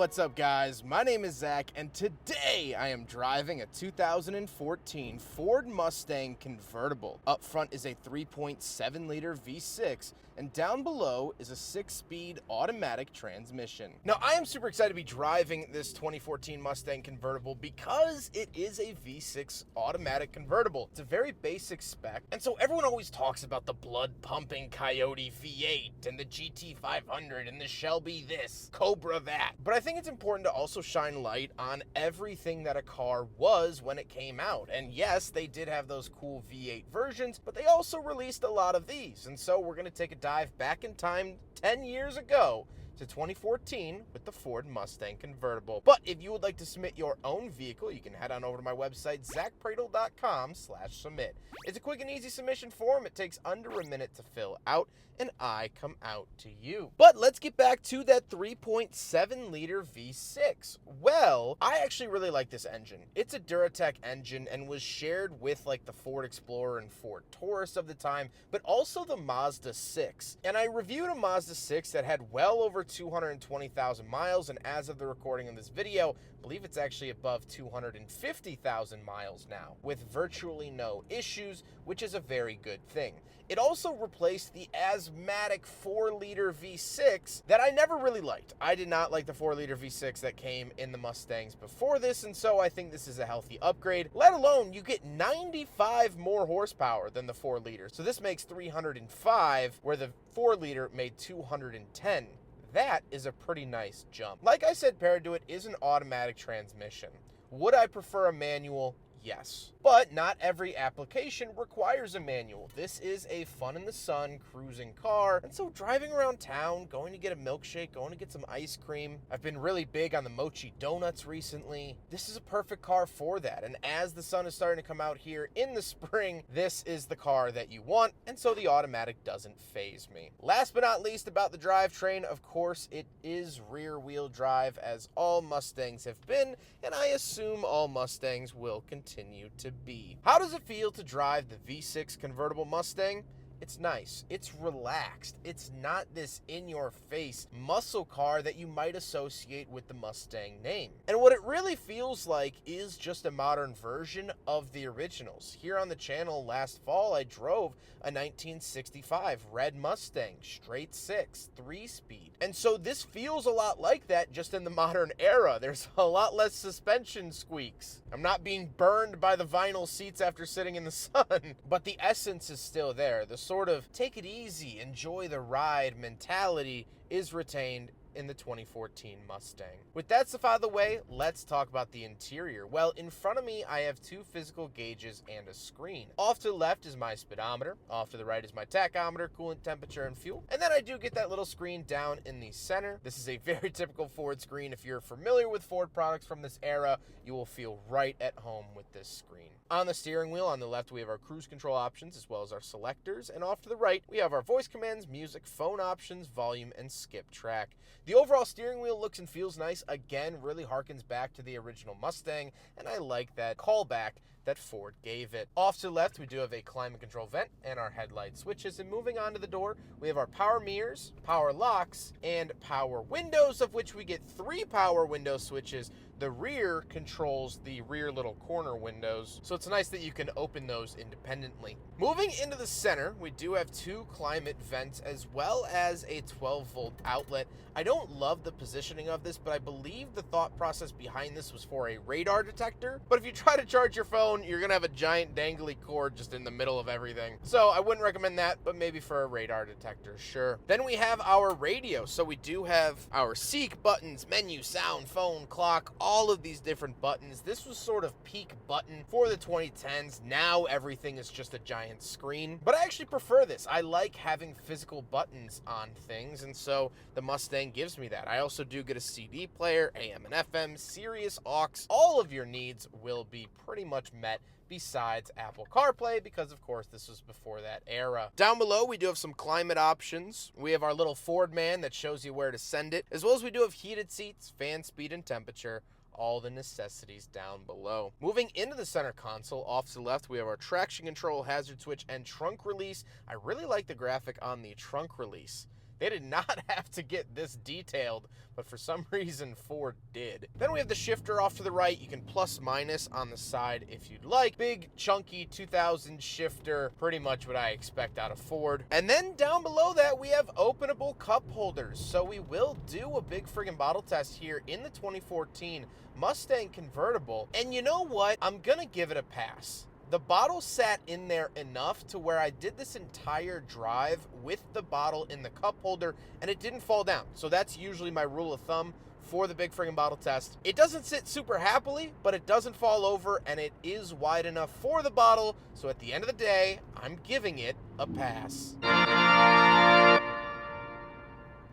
What's up, guys? My name is Zach, and today I am driving a 2014 Ford Mustang convertible. Up front is a 3.7-liter V6, and down below is a 6-speed automatic transmission. Now, I am super excited to be driving this 2014 Mustang convertible because it is a V6 automatic convertible. It's a very basic spec, and so everyone always talks about the blood-pumping Coyote V8 and the GT500 and the Shelby this, Cobra that. But I think it's important to also shine light on everything that a car was when it came out. And yes, they did have those cool V8 versions, but they also released a lot of these. And so we're going to take a dive back in time 10 years ago to 2014 with the Ford Mustang convertible. But if you would like to submit your own vehicle, you can head on over to my website, zackpradel.com/submit. It's a quick and easy submission form. It takes under a minute to fill out, and I come out to you. But let's get back to that 3.7-liter V6. Well, I actually really like this engine. It's a Duratec engine and was shared with like the Ford Explorer and Ford Taurus of the time, but also the Mazda 6. And I reviewed a Mazda 6 that had well over 220,000 miles, and as of the recording of this video, I believe it's actually above 250,000 miles now, with virtually no issues, which is a very good thing. It also replaced the asthmatic 4-liter V6 that I never really liked. I did not like the 4-liter V6 that came in the Mustangs before this, and so I think this is a healthy upgrade, let alone you get 95 more horsepower than the 4-liter. So this makes 305, where the 4-liter made 210. That is a pretty nice jump. Like I said, paired to it is an automatic transmission. Would I prefer a manual? Yes. But not every application requires a manual. This is a fun in the sun cruising car, and so driving around town, going to get a milkshake, going to get some ice cream. I've been really big on the mochi donuts recently. This is a perfect car for that, and as the sun is starting to come out here in the spring, this is the car that you want, and so the automatic doesn't faze me. Last but not least about the drivetrain, of course, it is rear-wheel drive, as all Mustangs have been, and I assume all Mustangs will continue to be. How does it feel to drive the V6 convertible Mustang? It's nice. It's relaxed. It's not this in-your-face muscle car that you might associate with the Mustang name. And what it really feels like is just a modern version of the originals. Here on the channel last fall, I drove a 1965 red Mustang, straight 6, 3-speed. And so this feels a lot like that, just in the modern era. There's a lot less suspension squeaks. I'm not being burned by the vinyl seats after sitting in the sun, but the essence is still there. The sort of take it easy, enjoy the ride mentality is retained in the 2014 Mustang. With that stuff out of the way, let's talk about the interior. Well, in front of me, I have 2 physical gauges and a screen. Off to the left is my speedometer. Off to the right is my tachometer, coolant temperature, and fuel. And then I do get that little screen down in the center. This is a very typical Ford screen. If you're familiar with Ford products from this era, you will feel right at home with this screen. On the steering wheel, on the left, we have our cruise control options as well as our selectors. And off to the right, we have our voice commands, music, phone options, volume, and skip track. The overall steering wheel looks and feels nice. Again, really harkens back to the original Mustang, and I like that callback that Ford gave it. Off to the left, we do have a climate control vent and our headlight switches. And moving on to the door, we have our power mirrors, power locks, and power windows, of which we get 3 power window switches. The rear controls the rear little corner windows, so it's nice that you can open those independently. Moving into the center, we do have 2 climate vents as well as a 12-volt outlet. I don't love the positioning of this, but I believe the thought process behind this was for a radar detector. But if you try to charge your phone, you're gonna have a giant dangly cord just in the middle of everything. So I wouldn't recommend that, but maybe for a radar detector, sure. Then we have our radio. So we do have our seek buttons, menu, sound, phone, clock, all of these different buttons. This was sort of peak button for the 2010s. Now everything is just a giant screen, but I actually prefer this. I like having physical buttons on things, and so the Mustang gives me that. I also do get a CD player, AM and FM, Sirius, aux. All of your needs will be pretty much met besides Apple CarPlay, because of course this was before that era. Down below, we do have some climate options. We have our little Ford man that shows you where to send it, as well as we do have heated seats, fan speed and temperature, all the necessities down below. Moving into the center console, off to the left, we have our traction control, hazard switch, and trunk release. I really like the graphic on the trunk release. They did not have to get this detailed, but for some reason Ford did. Then we have the shifter off to the right. You can plus minus on the side if you'd like. Big, chunky 2000 shifter, pretty much what I expect out of Ford. And then down below that, we have openable cup holders. So we will do a big friggin' bottle test here in the 2014 Mustang convertible. And you know what? I'm gonna give it a pass. The bottle sat in there enough to where I did this entire drive with the bottle in the cup holder and it didn't fall down. So that's usually my rule of thumb for the big friggin' bottle test. It doesn't sit super happily, but it doesn't fall over and it is wide enough for the bottle. So at the end of the day, I'm giving it a pass.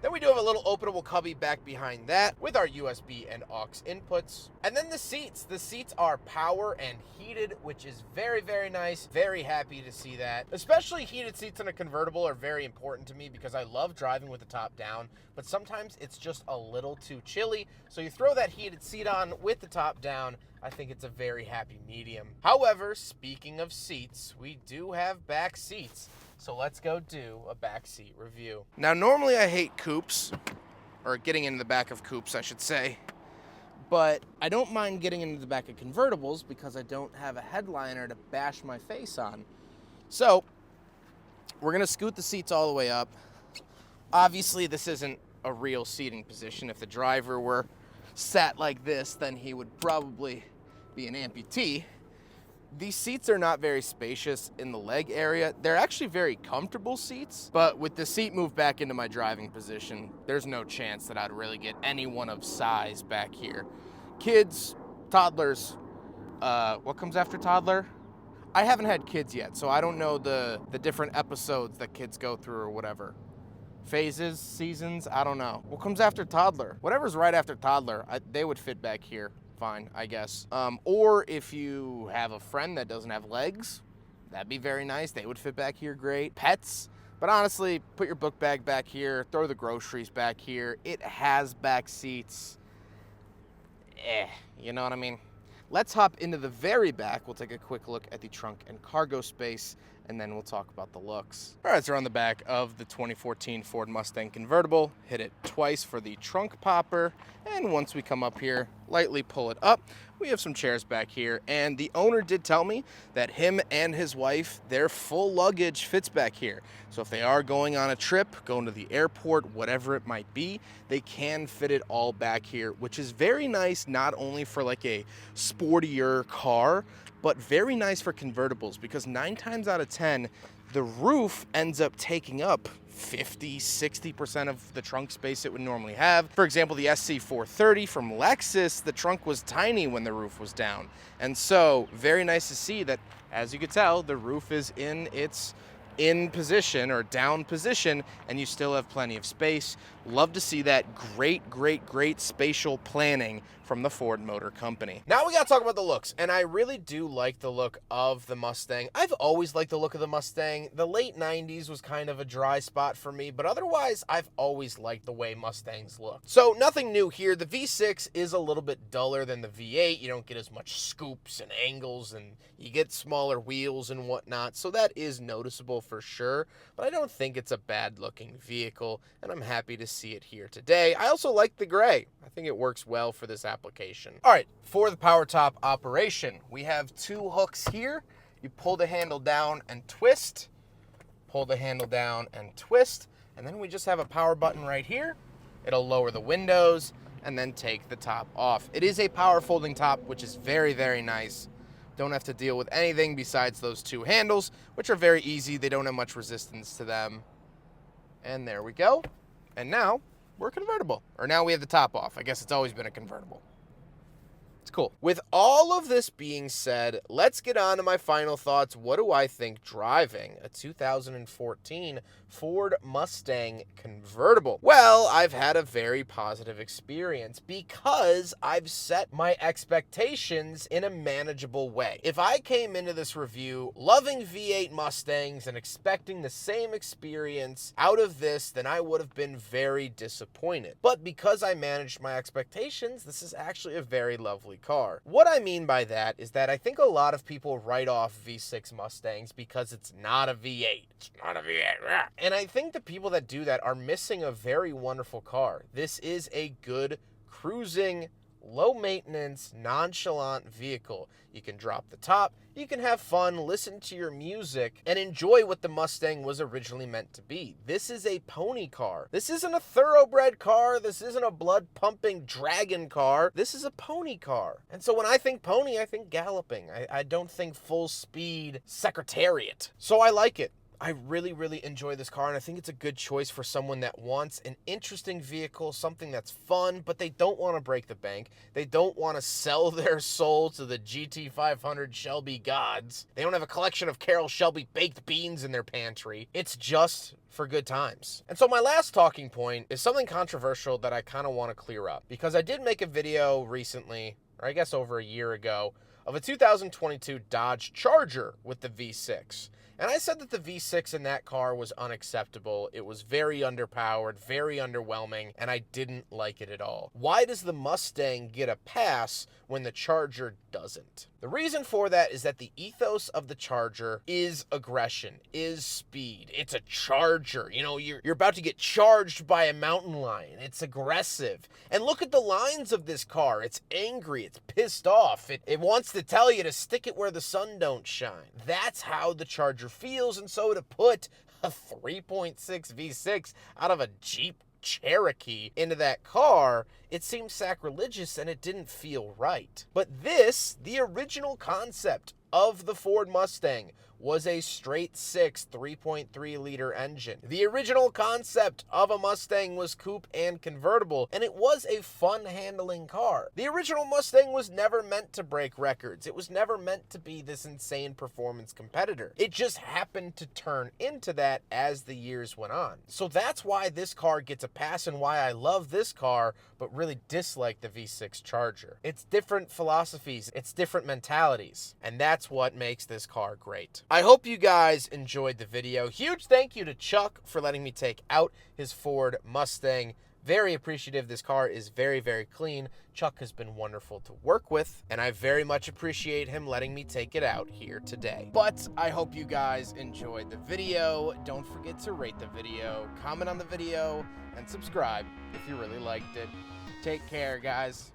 Then we do have a little openable cubby back behind that with our USB and aux inputs. And then the seats. The seats are power and heated, which is very, very nice. Very happy to see that. Especially heated seats in a convertible are very important to me because I love driving with the top down, but sometimes it's just a little too chilly. So you throw that heated seat on with the top down, I think it's a very happy medium. However, speaking of seats, we do have back seats. So let's go do a backseat review. Now, normally I hate coupes, or getting into the back of coupes, I should say. But I don't mind getting into the back of convertibles because I don't have a headliner to bash my face on. So we're gonna scoot the seats all the way up. Obviously, this isn't a real seating position. If the driver were sat like this, then he would probably be an amputee. These seats are not very spacious in the leg area. They're actually very comfortable seats, but with the seat moved back into my driving position, there's no chance that I'd really get anyone of size back here. Kids, toddlers, what comes after toddler? I haven't had kids yet, so I don't know the different episodes that kids go through or whatever. Phases, seasons, I don't know. What comes after toddler? Whatever's right after toddler, they would fit back here. Fine, I guess. Or if you have a friend that doesn't have legs, that'd be very nice. They would fit back here great. Pets, but honestly, put your book bag back here, throw the groceries back here. It has back seats. You know what I mean? Let's hop into the very back. We'll take a quick look at the trunk and cargo space, and then we'll talk about the looks. All right, so we're on the back of the 2014 Ford Mustang convertible. Hit it twice for the trunk popper, and once we come up here, lightly pull it up. We have some chairs back here, and the owner did tell me that him and his wife, their full luggage fits back here. So if they are going on a trip, going to the airport, whatever it might be, they can fit it all back here, which is very nice, not only for like a sportier car, but very nice for convertibles, because 9 times out of 10, the roof ends up taking up 50-60% of the trunk space it would normally have. For example, the SC430 from Lexus, the trunk was tiny when the roof was down. And so very nice to see that, as you can tell, the roof is in its in position or down position, and you still have plenty of space. Love to see that. Great spatial planning from the Ford Motor Company. Now we gotta talk about the looks, and I really do like the look of the Mustang. I've always liked the look of the Mustang. The late 90s was kind of a dry spot for me, but otherwise I've always liked the way Mustangs look. So nothing new here. The V6 is a little bit duller than the V8. You don't get as much scoops and angles, and you get smaller wheels and whatnot, so that is noticeable for sure, but I don't think it's a bad looking vehicle, and I'm happy to see it here today. I also like the gray. I think it works well for this application. All right, for the power top operation, we have 2 hooks here. You pull the handle down and twist, pull the handle down and twist, and then we just have a power button right here. It'll lower the windows and then take the top off. It is a power folding top, which is very nice. Don't have to deal with anything besides those 2 handles, which are very easy. They don't have much resistance to them. And there we go. And now we're convertible. Or now we have the top off. I guess it's always been a convertible. It's cool. With all of this being said, let's get on to my final thoughts. What do I think driving a 2014 Ford Mustang convertible? Well, I've had a very positive experience because I've set my expectations in a manageable way. If I came into this review loving V8 Mustangs and expecting the same experience out of this, then I would have been very disappointed. But because I managed my expectations, this is actually a very lovely car. What I mean by that is that I think a lot of people write off V6 Mustangs because it's not a V8. It's not a V8. And I think the people that do that are missing a very wonderful car. This is a good cruising, low maintenance, nonchalant vehicle. You can drop the top, you can have fun, listen to your music, and enjoy what the Mustang was originally meant to be. This is a pony car. This isn't a thoroughbred car. This isn't a blood-pumping dragon car. This is a pony car. And so when I think pony, I think galloping. I don't think full-speed secretariat. So I like it. I really, really enjoy this car, and I think it's a good choice for someone that wants an interesting vehicle, something that's fun, but they don't want to break the bank. They don't want to sell their soul to the GT500 Shelby gods. They don't have a collection of Carroll Shelby baked beans in their pantry. It's just for good times. And so my last talking point is something controversial that I kind of want to clear up, because I did make a video recently, or I guess over a year ago, of a 2022 Dodge Charger with the V6. And I said that the V6 in that car was unacceptable. It was very underpowered, very underwhelming, and I didn't like it at all. Why does the Mustang get a pass when the Charger doesn't? The reason for that is that the ethos of the Charger is aggression, is speed. It's a Charger. You know, you're about to get charged by a mountain lion. It's aggressive. And look at the lines of this car. It's angry. It's pissed off. It wants to tell you to stick it where the sun don't shine. That's how the Charger feels, and so to put a 3.6 V6 out of a Jeep Cherokee into that car, it seemed sacrilegious and it didn't feel right. But this, the original concept of the Ford Mustang, was a straight six 3.3 liter engine. The original concept of a Mustang was coupe and convertible, and it was a fun handling car. The original Mustang was never meant to break records. It was never meant to be this insane performance competitor. It just happened to turn into that as the years went on. So that's why this car gets a pass and why I love this car, but really dislike the V6 Charger. It's different philosophies, it's different mentalities, and that's what makes this car great. I hope you guys enjoyed the video. Huge thank you to Chuck for letting me take out his Ford Mustang. Very appreciative. This car is very, very clean. Chuck has been wonderful to work with, and I very much appreciate him letting me take it out here today. But I hope you guys enjoyed the video. Don't forget to rate the video, comment on the video, and subscribe if you really liked it. Take care, guys.